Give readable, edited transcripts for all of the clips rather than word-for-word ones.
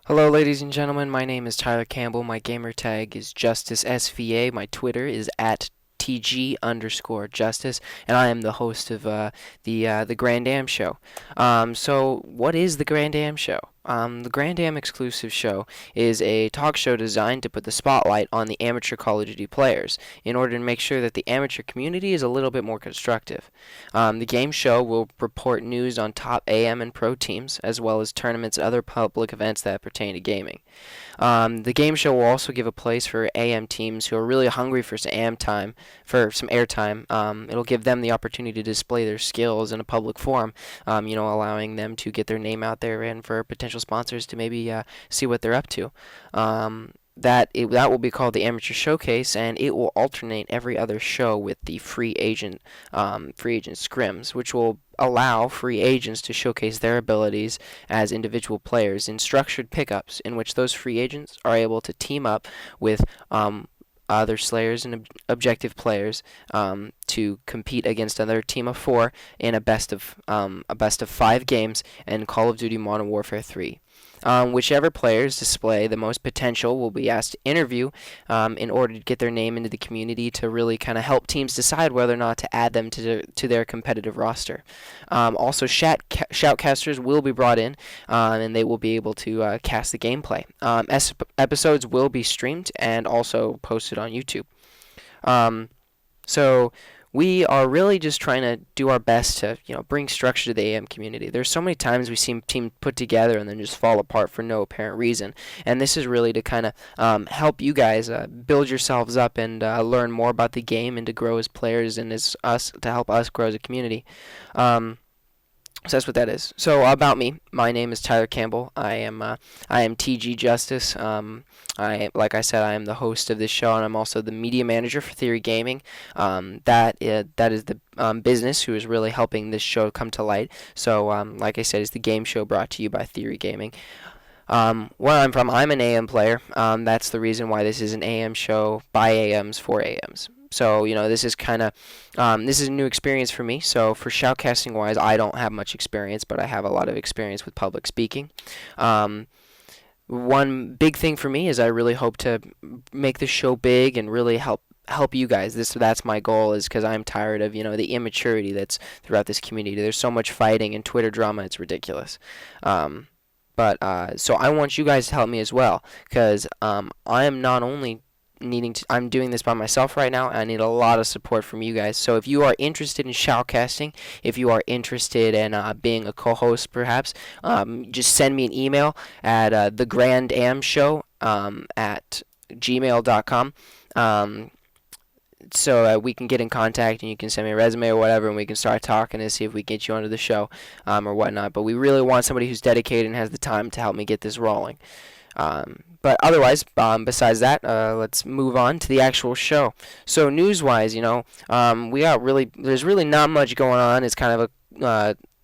Hello, ladies and gentlemen. My name is Tyler Campbell. My gamer tag is JusticeSVA. My Twitter is at TG_Justice, and I am the host of the Grand Am Show. So, what is the Grand Am Show? The Grand Am exclusive show is a talk show designed to put the spotlight on the amateur Call of Duty players in order to make sure that the amateur community is a little bit more constructive. The game show will report news on top AM and pro teams, as well as tournaments and other public events that pertain to gaming. The game show will also give a place for AM teams who are really hungry for some AM time, for some airtime. It'll give them the opportunity to display their skills in a public forum, allowing them to get their name out there and for potential sponsors to maybe see what they're up to. That will be called the Amateur Showcase, and it will alternate every other show with the free agent scrims, which will allow free agents to showcase their abilities as individual players in structured pickups, in which those free agents are able to team up with other Slayers and objective players to compete against another team of four in a best of 5 games in Call of Duty Modern Warfare 3. Whichever players display the most potential will be asked to interview in order to get their name into the community to really kind of help teams decide whether or not to add them to their competitive roster. Also, shoutcasters will be brought in and they will be able to cast the gameplay. Episodes will be streamed and also posted on YouTube. So we are really just trying to do our best to, bring structure to the AM community. There's so many times we see teams put together and then just fall apart for no apparent reason, and this is really to kind of help you guys build yourselves up and learn more about the game and to grow as players and as us to help us grow as a community. So that's what that is. So about me, my name is Tyler Campbell. I am TG Justice. Like I said, I am the host of this show, and I'm also the media manager for Theory Gaming. That is the business who is really helping this show come to light. So like I said, it's the game show brought to you by Theory Gaming. Where I'm from, I'm an AM player. That's the reason why this is an AM show by AMs for AMs. So, this is this is a new experience for me. So, for shoutcasting wise, I don't have much experience, but I have a lot of experience with public speaking. One big thing for me is I really hope to make this show big and really help you guys. That's my goal, is because I'm tired of the immaturity that's throughout this community. There's so much fighting and Twitter drama, it's ridiculous. So I want you guys to help me as well, because I am not only I'm doing this by myself right now. I need a lot of support from you guys. So if you are interested in shoutcasting, if you are interested in being a co-host, perhaps, just send me an email at thegrandamshow at gmail.com. So we can get in contact, and you can send me a resume or whatever, and we can start talking and see if we get you onto the show or whatnot. But we really want somebody who's dedicated and has the time to help me get this rolling. But otherwise, besides that, let's move on to the actual show. So news-wise, there's really not much going on. It's kind of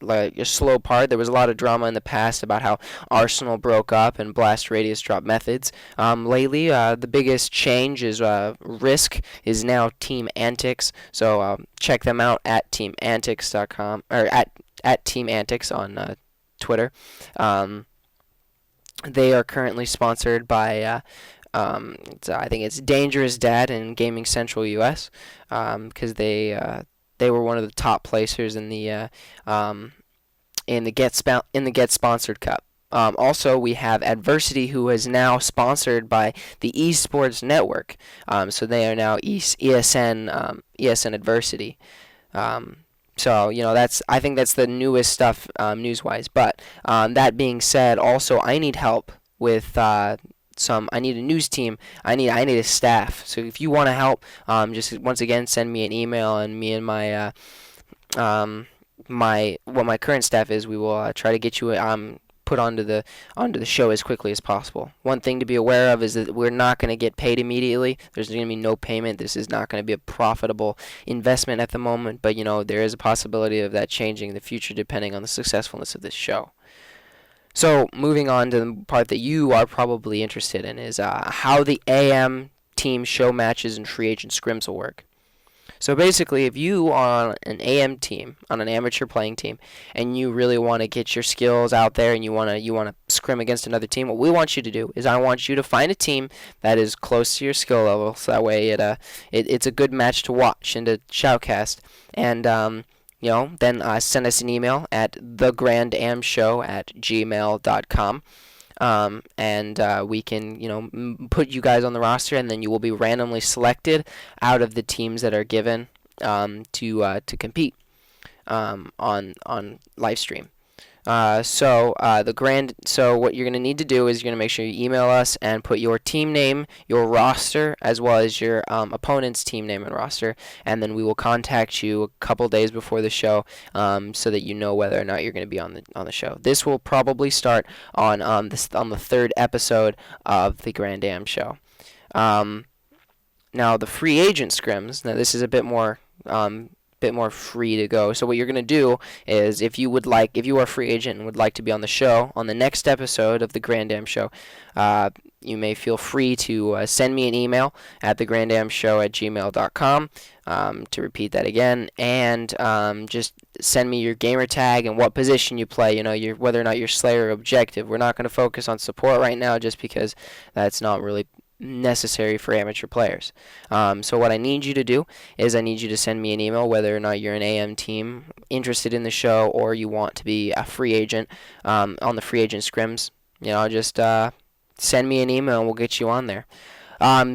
like a slow part. There was a lot of drama in the past about how Arsenal broke up and Blast Radius dropped Methods. Lately, the biggest change is Risk is now Team Antics. So check them out at teamantics.com, or at Team Antics on Twitter. They are currently sponsored by, I think it's Dangerous Dad and Gaming Central US, because they were one of the top placers in the Get Sponsored Cup. Also, we have Adversity, who is now sponsored by the Esports Network. So they are now ESN Adversity. So, I think that's the newest stuff news-wise. But that being said, also I need help with I need a news team. I need a staff. So if you want to help, just once again send me an email, and me and my my current staff is, we will try to get you put onto the show as quickly as possible. One thing to be aware of is that we're not going to get paid immediately. There's going to be no payment. This is not going to be a profitable investment at the moment, but there is a possibility of that changing in the future depending on the successfulness of this show. So moving on to the part that you are probably interested in is how the AM team show matches and free agent scrims will work. So basically, if you are on an AM team, on an amateur playing team, and you really want to get your skills out there and you want to scrim against another team, what we want you to do is I want you to find a team that is close to your skill level, so that way it's a good match to watch and to shoutcast. And then send us an email at thegrandamshow@gmail.com. And we can put you guys on the roster, and then you will be randomly selected out of the teams that are given to compete on live stream. So what you're going to need to do is you're going to make sure you email us and put your team name, your roster, as well as your opponent's team name and roster, and then we will contact you a couple days before the show, so that you know whether or not you're going to be on the show. This will probably start on the third episode of the Grand Am Show. Now the free agent scrims. Now this is a bit more free to go. So what you're going to do is if you are a free agent and would like to be on the show on the next episode of the Grand Am Show, you may feel free to send me an email at thegrandamshow@gmail.com. To repeat that again, and just send me your gamer tag and what position you play. Whether or not you're Slayer or Objective. We're not going to focus on support right now, just because that's not really necessary for amateur players. So what I need you to do is I need you to send me an email whether or not you're an AM team interested in the show or you want to be a free agent on the free agent scrims. Just send me an email and we'll get you on there.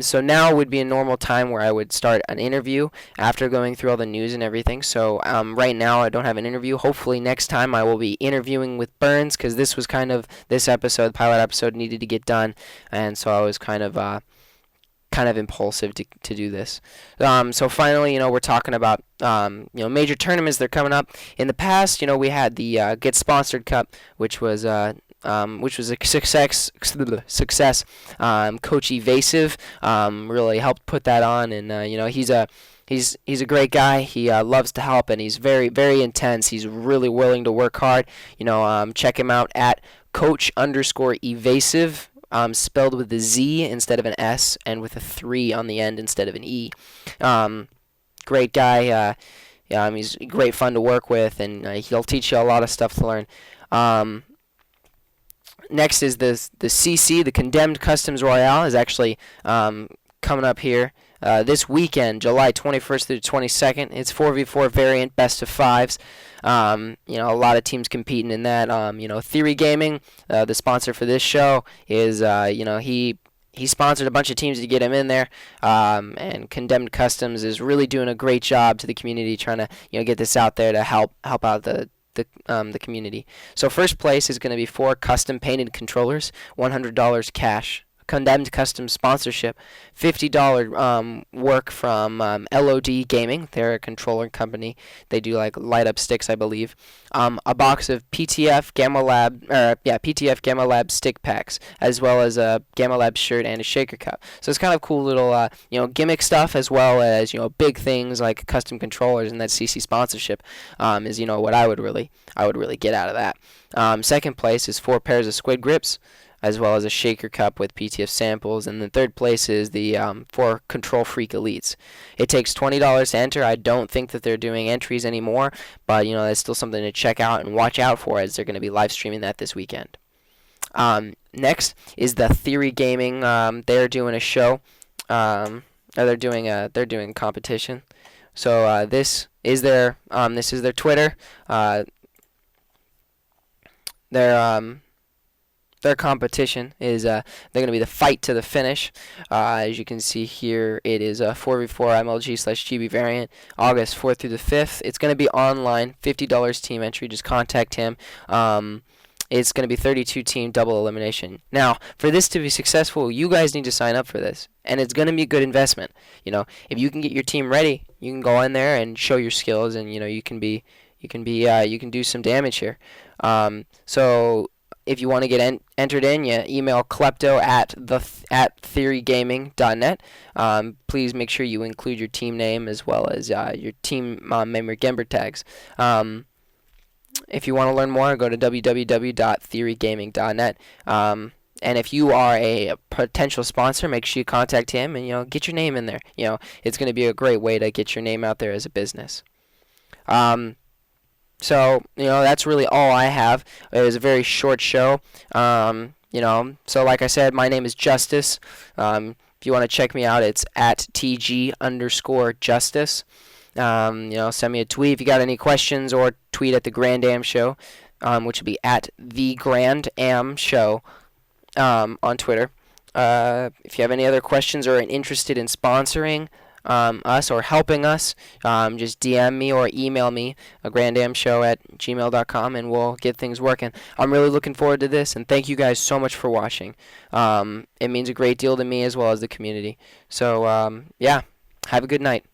So now would be a normal time where I would start an interview after going through all the news and everything. So right now I don't have an interview. Hopefully next time I will be interviewing with Burns, because this pilot episode needed to get done, and so I was kind of impulsive to do this. So finally, we're talking about major tournaments. They're coming up. In the past, we had the Get Sponsored Cup, which was a success. Coach Evasive really helped put that on, and he's a great guy. He loves to help, and he's very, very intense. He's really willing to work hard. Check him out at Coach_Evasive, spelled with a Z instead of an S, and with a 3 on the end instead of an E. Great guy. He's great fun to work with, and he'll teach you a lot of stuff to learn. Next is the CC, the Condemned Customs Royale, is actually coming up here this weekend, July 21st through 22nd. It's 4v4 variant, best of 5s. A lot of teams competing in that. Theory Gaming, the sponsor for this show, is he sponsored a bunch of teams to get him in there, and Condemned Customs is really doing a great job to the community, trying to get this out there to help out the community. So first place is going to be 4 custom painted controllers, $100 cash. Condemned Custom sponsorship, $50 work from LOD Gaming. They're a controller company. They do light up sticks, I believe. A box of PTF Gamma Lab stick packs, as well as a Gamma Lab shirt and a shaker cup. So it's kind of cool little gimmick stuff, as well as big things like custom controllers, and that CC sponsorship is what I would really get out of that. Second place is 4 pairs of squid grips, as well as a shaker cup with PTF samples. And then third place is the 4 Control Freak Elites. It takes $20 to enter. I don't think that they're doing entries anymore, but that's still something to check out and watch out for, as they're going to be live streaming that this weekend. Next is the Theory Gaming. They're doing a show. They're doing competition. So this is their Twitter. Their competition is they're going to be the fight to the finish. As you can see here, it is a 4v4 MLG/GB variant, August 4th through the 5th. It's going to be online, $50 team entry. Just contact him. It's going to be 32 team double elimination. Now, for this to be successful, you guys need to sign up for this, and it's going to be a good investment. If you can get your team ready, you can go in there and show your skills, and you can do some damage here. So if you want to get entered in, you email klepto at theorygaming.net. Please make sure you include your team name as well as your team member gamer tags. If you want to learn more, go to www.theorygaming.net. And if you are a potential sponsor, make sure you contact him and get your name in there. It's going to be a great way to get your name out there as a business. So that's really all I have. It was a very short show. So like I said, my name is Justice. If you want to check me out, it's at TG_Justice. Send me a tweet if you got any questions, or tweet at the Grand Am Show, which would be at the Grand Am Show on Twitter. If you have any other questions or are interested in sponsoring us or helping us, just DM me or email me, grandamshow@gmail.com, and we'll get things working. I'm really looking forward to this, and thank you guys so much for watching. It means a great deal to me as well as the community. So, yeah, have a good night.